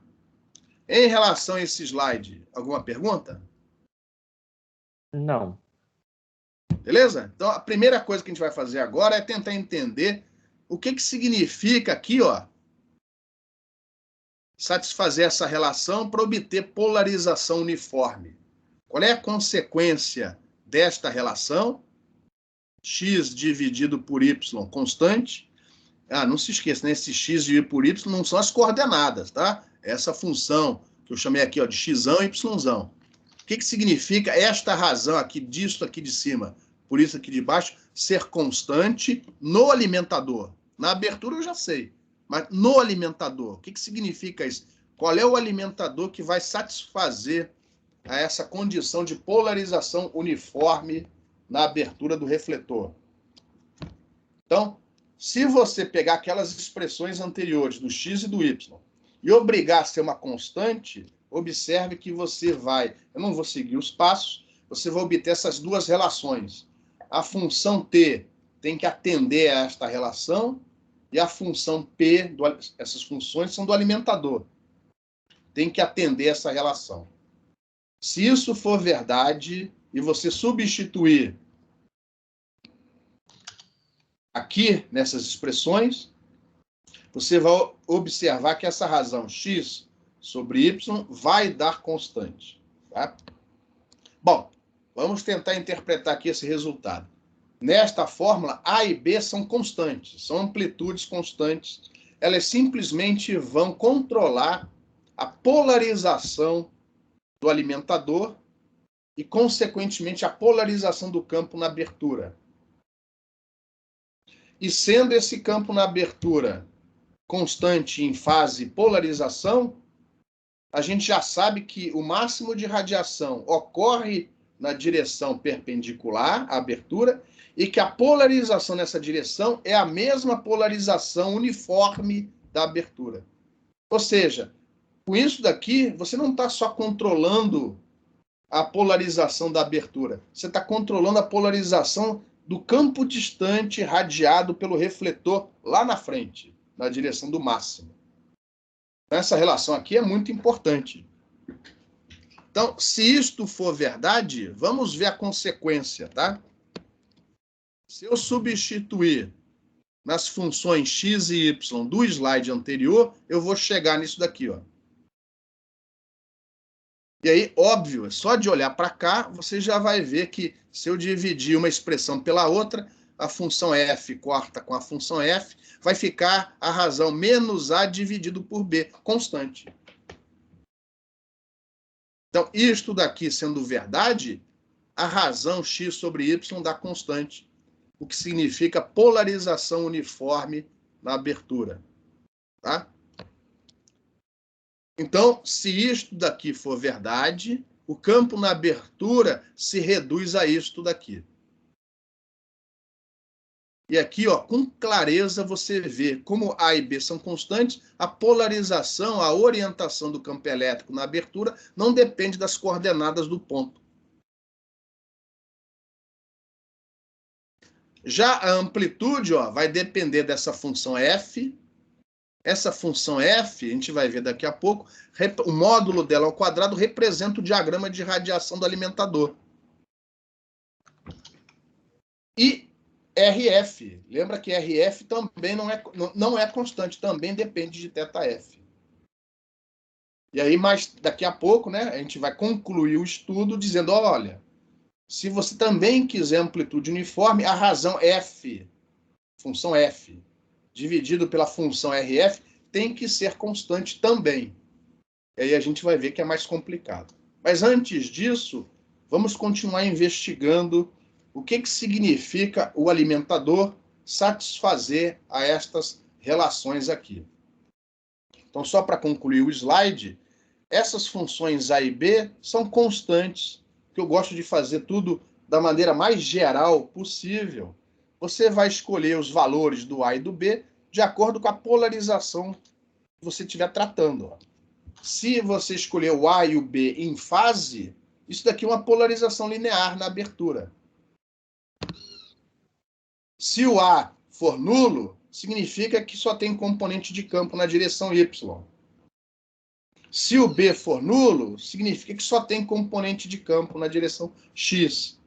Em relação a esse slide, alguma pergunta? Não. Beleza? Então, a primeira coisa que a gente vai fazer agora é tentar entender o que significa aqui, ó, satisfazer essa relação para obter polarização uniforme. Qual é a consequência desta relação? X dividido por Y constante. Não se esqueça, né? Esse X dividido por Y não são as coordenadas, tá? Essa função que eu chamei aqui, ó, de X e Y. O que significa esta razão aqui, disso aqui de cima, por isso aqui de baixo, ser constante no alimentador? Na abertura eu já sei, mas no alimentador, o que significa isso? Qual é o alimentador que vai satisfazer a essa condição de polarização uniforme na abertura do refletor? Então, se você pegar aquelas expressões anteriores do X e do Y e obrigar a ser uma constante, observe que você vai, eu não vou seguir os passos, você vai obter essas duas relações. A função T tem que atender a esta relação e a função P, essas funções são do alimentador. Tem que atender essa relação. Se isso for verdade e você substituir aqui nessas expressões, você vai observar que essa razão x sobre y vai dar constante. Tá? Bom, vamos tentar interpretar aqui esse resultado. Nesta fórmula, A e B são constantes, são amplitudes constantes. Elas simplesmente vão controlar a polarização do alimentador e, consequentemente, a polarização do campo na abertura. E sendo esse campo na abertura constante em fase polarização, a gente já sabe que o máximo de radiação ocorre na direção perpendicular à abertura e que a polarização nessa direção é a mesma polarização uniforme da abertura. Ou seja, com isso daqui, você não está só controlando a polarização da abertura, você está controlando a polarização do campo distante radiado pelo refletor lá na frente, na direção do máximo. Essa relação aqui é muito importante. Então, se isto for verdade, vamos ver a consequência, tá? Se eu substituir nas funções x e y do slide anterior, eu vou chegar nisso daqui, ó. E aí, óbvio, só de olhar para cá, você já vai ver que se eu dividir uma expressão pela outra, a função f corta com a função f, vai ficar a razão menos a dividido por b, constante. Então, isto daqui sendo verdade, a razão x sobre y dá constante, o que significa polarização uniforme na abertura. Tá? Então, se isto daqui for verdade, o campo na abertura se reduz a isto daqui. E aqui, ó, com clareza, você vê como A e B são constantes, a polarização, a orientação do campo elétrico na abertura não depende das coordenadas do ponto. Já a amplitude, ó, vai depender dessa função f. Essa função f, a gente vai ver daqui a pouco, o módulo dela ao quadrado representa o diagrama de radiação do alimentador. E RF, lembra que RF também não é constante, também depende de θF. E aí, daqui a pouco, né, a gente vai concluir o estudo dizendo, olha, se você também quiser amplitude uniforme, a razão f, função f, dividido pela função RF, tem que ser constante também. E aí a gente vai ver que é mais complicado. Mas antes disso, vamos continuar investigando o que significa o alimentador satisfazer a estas relações aqui. Então, só para concluir o slide, essas funções A e B são constantes, que eu gosto de fazer tudo da maneira mais geral possível. Você vai escolher os valores do A e do B de acordo com a polarização que você estiver tratando. Ó. Se você escolher o A e o B em fase, isso daqui é uma polarização linear na abertura. Se o A for nulo, significa que só tem componente de campo na direção Y. Se o B for nulo, significa que só tem componente de campo na direção X.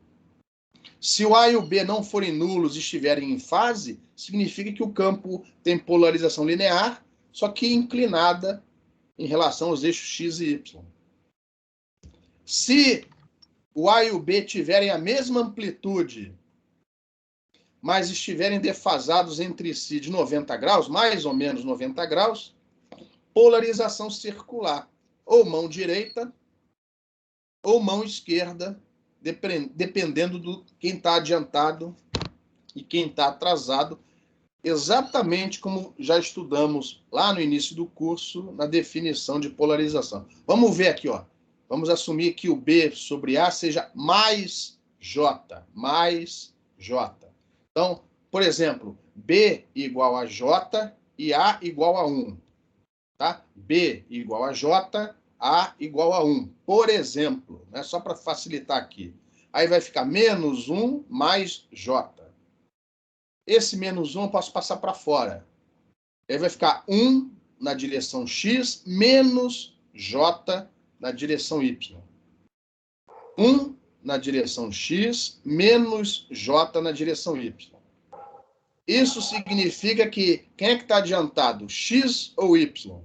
Se o A e o B não forem nulos e estiverem em fase, significa que o campo tem polarização linear, só que inclinada em relação aos eixos X e Y. Se o A e o B tiverem a mesma amplitude, mas estiverem defasados entre si de 90 graus, mais ou menos 90 graus, polarização circular, ou mão direita ou mão esquerda, dependendo do quem está adiantado e quem está atrasado, exatamente como já estudamos lá no início do curso, na definição de polarização. Vamos ver aqui, ó. Vamos assumir que o B sobre A seja mais J, mais J. Então, por exemplo, B igual a J e A igual a 1. Tá? B igual a J, A igual a 1. Por exemplo, né? Só para facilitar aqui. Aí vai ficar menos 1 mais J. Esse menos 1 eu posso passar para fora. Aí vai ficar 1 na direção X menos J na direção Y. 1 na direção X menos J na direção Y. Isso significa que quem é que está adiantado? X ou Y?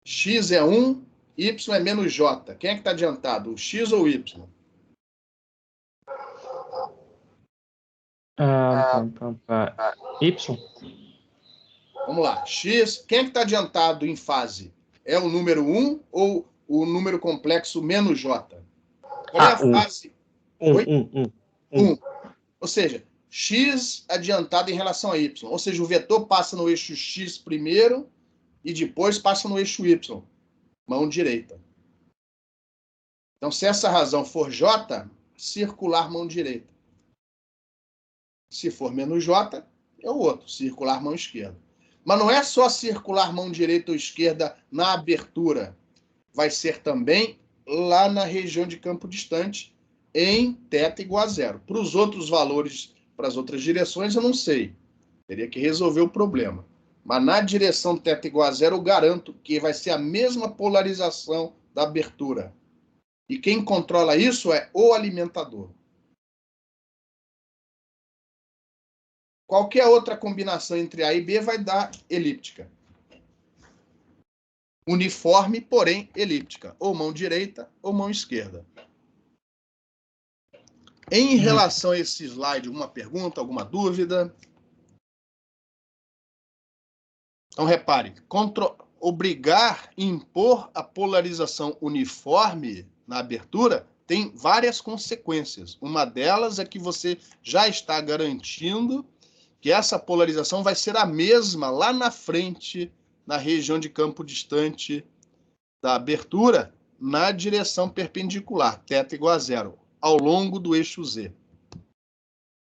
X é 1, Y é menos J. Quem é que está adiantado? O X ou o Y? Y. Vamos lá. X, quem é que está adiantado em fase? É o número 1 ou o número complexo menos J? Qual é a fase? 1. Ou seja, X adiantado em relação a Y. Ou seja, o vetor passa no eixo X primeiro e depois passa no eixo Y. Mão direita. Então, se essa razão for J, circular mão direita. Se for menos J, é o outro, circular mão esquerda. Mas não é só circular mão direita ou esquerda na abertura. Vai ser também lá na região de campo distante, em θ igual a 0. Para os outros valores, para as outras direções, eu não sei. Teria que resolver o problema. Mas na direção θ igual a 0, eu garanto que vai ser a mesma polarização da abertura. E quem controla isso é o alimentador. Qualquer outra combinação entre A e B vai dar elíptica. Uniforme, porém elíptica. Ou mão direita ou mão esquerda. Em relação a esse slide, alguma pergunta, alguma dúvida? Então, repare, obrigar, impor a polarização uniforme na abertura tem várias consequências. Uma delas é que você já está garantindo que essa polarização vai ser a mesma lá na frente, na região de campo distante da abertura, na direção perpendicular, θ igual a zero, ao longo do eixo Z.